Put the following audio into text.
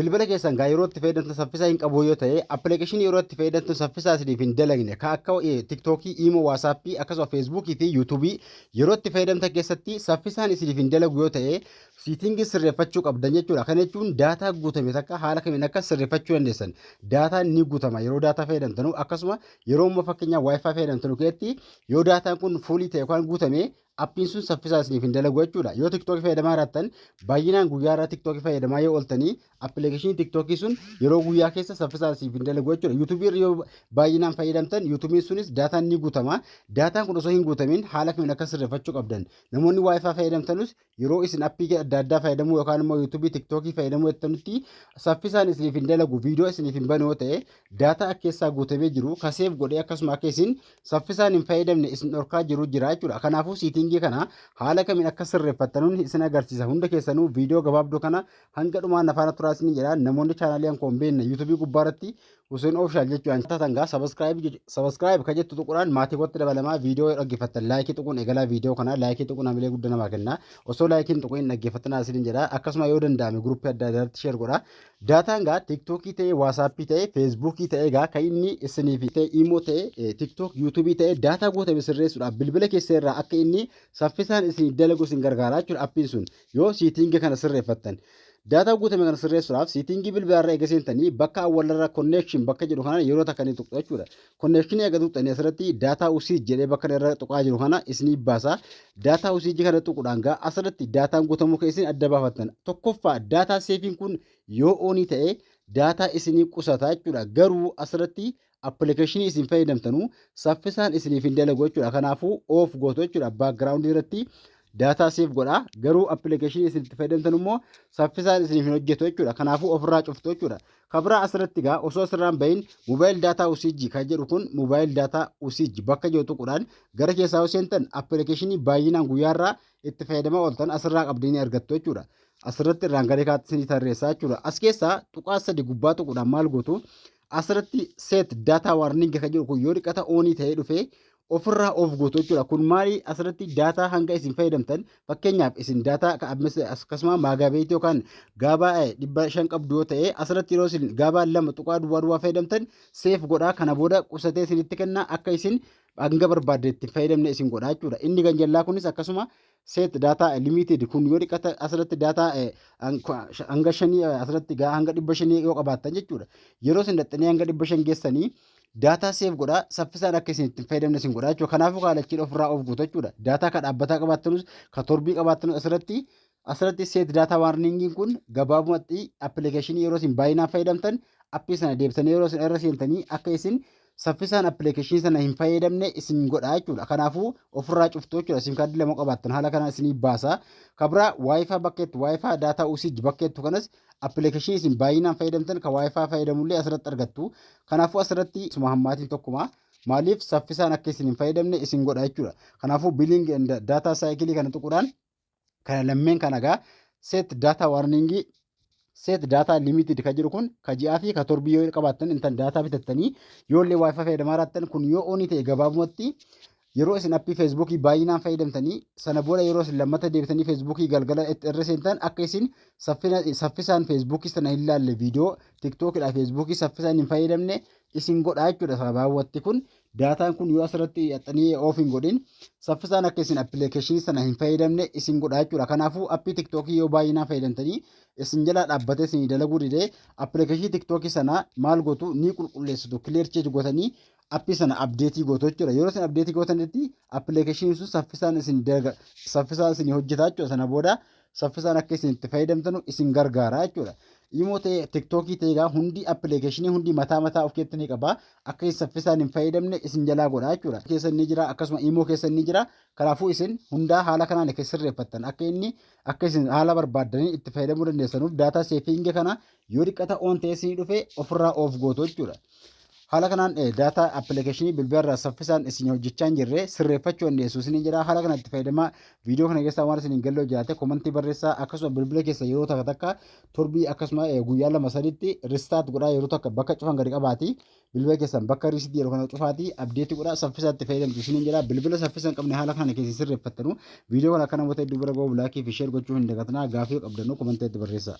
bilbila keessan gaa yeroo itti fayyadamtan saffisaa hin qabu yoo ta'e appilikeeshinii yeroo itti fayyadamtan saffisaa isiniif hin dalagne ka akka tiktookii, iimoo, waasappii akkasuma feesbuukii fi yuutuubii yeroo itti fayyadamtan keessatti saffisaan isiniif hin dalagu yoo ta'e siitingii sirreeffachuu qabdan jechuudha. Kana jechuun daataa guutame takka haala kamiin akka sirreeffachuu dandeessan. Daataan ni guutama yeroo daataa fayyadamtanu akkasuma yeroo immoo fakkeenyaaf waayifaa fayyadamtanu keessatti yoo daataan kun fuulii ta'e yookaan guutame appiin sun saffisaa isiniif hin dalagu jechuudha. Yoo tiktookii fayyadamaa jiraattan baay'inaan guyyaa irraa tiktookii fayyadamaa yoo ooltanii appilikeeshinii tiktookii sun yeroo guyyaa keessa saffisaa isiniif hin dalagu jechuudha. Yuutuubii yoo baay'inaan fayyadamtan yuutuubiin sunis daataan ni guutama. Daataan kun osoo hin guutamin haala kamiin akka sirreeffachuu qabdan. Namoonni waayifaa fayyadamtanus yeroo isin appii adda addaa fayyadamuu yookaan immoo yuutuubii tiktookii fayyadamuu jettanitti saffisaan isiniif hin dalagu viidiyoo isiniif hin banu yoo ta'e daataa akka keessaa guutamee jiru kaseef godhee akkasuma akka isin saffisaan hin fayyadamne isin dhorkaa jiru jira jechuudha. Kanaafuu siitingii kana haala kamiin akka sirreeffattanuun isin agarsiisa. Hunda keessanuu viidiyoo gabaabduu kana hanga dhumaan afaana turaasni jedha. Namoonni chaanaalii hankoon beekne yuutuubii gubbaarratti Hussein Official jechuudhaan tatangaa sabiskiraayib ka jettu tuquudhaan maatii kootti dabalamaa viidiyoo dhaggeeffattan laayikii tuquun eegalaa viidiyoo kana laayikii tuquun hamilee guddaa namaa kenna. Osoo laayikiin tuquun dhaggeeffattan asiniin jedha. Akkasuma yoo danda'ame guruppii adda addaatti sheer godha. Daataan gaa tiktookii ta'e, waasappii ta'e, feesbuukii ta'e gaa kan inni isiniif ta'e, iimoo ta'e, tiktook, yuutuubii ta'e daataa guutame sirreessuudhaaf bilbila keessa irraa akka inni saffisaan isin dalagu isin gargaara jechuudha. Appiin sun yoo siitingii kana sirreeffattan. Daataa guutame kana sirreessuudhaaf siitingii bilbilarra eega seentanii bakka awwaalarra connection bakka jedhu kana yeroo takkanii tuqxu jechuudha. Connection eega tuqxanii asirratti daataa usage jedhee bakka irra tuqaa jiru kana isinii baasa. Daataa usage kana tuquudhaan gaa asirratti daataan guutamuu kan isin adda baafattan. Tokkoffaa daataa seefiin kun yoo oonii ta'e daataa isinii qusata jechuudha. Garuu asirratti appilikeeshinii isin fayyadamtanu saffisaan isiniif hin dalagu jechuudha. Kanaafuu oof gootu jechuudha. Baakgiraawundii irratti daataa seef godha. Garuu appilikeeshinii isin itti fayyadamtan immoo saffisaan isiniif hin hojjetu jechuudha. Kanaafuu ofirraa cuftu jechuudha. Kabira asirratti gaa osoo asirraan bahin mobaayil daataa usijji kan jedhu kun mobaayil daataa usijji bakka jedhu tuquudhaan gara keessaa yoo seentan appilikeeshinii baay'inaan guyyaarraa itti fayyadamaa ooltan asirraa qabdanii argattu jechuudha. Asirratti irraan garee kaatti isinii tarreessaa jechuudha. As keessaa tuqaa sadi gubbaa tuquudhaan maal gootu asirratti set daataa warning kan jedhu kun yoo dhiqata oonii ta'ee dhufee ofirraa of gootu jechuudha. Kun maali asirratti daataa hanga isin fayyadamtan fakkeenyaaf isin daataa akkasuma maagaabeetii yookaan gaabaa 500 qabdu yoo ta'e asirratti yeroo isin gaabaa 2 tuqaa duwwaa fayyadamtan seef godhaa kana booda qusatee isinitti kenna akka isin hanga barbaadde itti fayyadamne isin godhaa jechuudha. Inni ganjallaa kunis akkasuma set daataa limited kun yoo dhiqata asirratti daataa hanga 5 asirratti hanga 500 yoo qabaattan jechuudha. Yeroo isin dhaxxanii hanga 500 geessanii daataa seef godhaa saffisaan akka isin itti fayyadamne isin godhaa jechuudha. Kanaafuu kaalachiin ofirraa of gootu jechuudha. Daataa ka dhaabbataa qabaattanus ka torbii qabaattanus asirratti set daataa waarningiin kun gabaabumatti appilikeeshinii yeroo isin baay'inaan fayyadamtan appii sana deebisanii yeroo isin irra seentanii akka isin saffisaan appilikeeshinii sana hin fayyadamne isin godhaa jechuudha. Kanaafuu ofirraa cuftu jechuudha. Sim kaardii lama qabaattan haala kanaan isinii baasa. Kabira waayifaa bakkeettu waayifaa daataa usijji bakkeettu kanas appilikeeshinii isin baay'inaan fayyadamtan kan waayifaa fayyadamullee asirratti argattu. Kanaafuu asirratti suma hammaatiin tokkuma maaliif saffisaan akka isin hin fayyadamne isin godha jechuudha. Kanaafuu biiliing daataa saayikilii kana tuquudhaan kana lammeen kana gaa set daataa waarningii set daataa limited kan jedhu kun ka ji'aa fi ka torbii yoo qabaattan intan daataa bitattanii yoo illee waayifaa fayyadamaa jiraattan kun yoo oonii ta'e gabaabumatti yeroo isin appii feesbuukii baay'inaan fayyadamtanii sana booda yeroo isin lammata deebitanii feesbuukii galgala irra seentan akka isin saffisaan feesbuukii sana hin laalle viidiyoo tiktookiidhaa feesbuukii saffisaan hin fayyadamne isin godhaa jechuudha. Sababaawwatti kun daataan kun yoo asirratti yaxxanii oof hin godhin saffisaan akka isin appilikeeshinii sana hin fayyadamne isin godhaa jechuudha. Kanaafuu appii tiktookii yoo baay'inaan fayyadamtanii isin jalaa dhaabbatee isin dalaguu didee appilikeeshinii tiktookii sana maal gootu ni qulqulleessitu clear change gootanii appii sana abdeetii gootu jechuudha. Yeroo isin abdeetii gootanitti appilikeeshiniin sun saffisaan isin hojjetaa jechuudha. Sana booda saffisaan akka isin itti fayyadamtanu isin gargaara jechuudha. Iimoo ta'e tiktookii ta'e egaa hundi appilikeeshinii hundi mataa of keessatti ni qaba. Akka isin saffisaan hin fayyadamne isin jalaa godha jechuudha. Keessan ni jira akkasuma iimoo keessan ni jira. Kanaafuu isin hundaa haala kanaan akka sirreeffattan akka isin haala barbaaddanii itti fayyadamuu dandeessanuuf daataa seefiingi kana yoo dhiqata oon ta'e isin dhufe ofirraa of gootu jechuudha. Haala kanaan daataa appilikeeshinii bilbilarraa saffisaan isin hojjechaa hin jirre sirreeffachuu dandeessu isin jira. Haala kanaan itti fayyadamaa viidiyoo kana keessaa waan isin hin galle jiraate komantii barreessaa akkasuma bilbila keessa yeroo takka torbii akkasuma guyyaa 2-3tti ristaat godhaa yeroo takka bakka cufan gadi qabaati bilbila keessan bakka riisitii yeroo kana cufaati abdeetii godhaa saffisaa itti fayyadamtu isin jira. Bilbila saffisaan qabne haala kana keessa sirreeffattanu viidiyoo kana kana moota hedduu bira ga'uuf laayikii fi sheer gochuu hin dagatinaa. Gaafii qabdannu komantii itti barreessaa.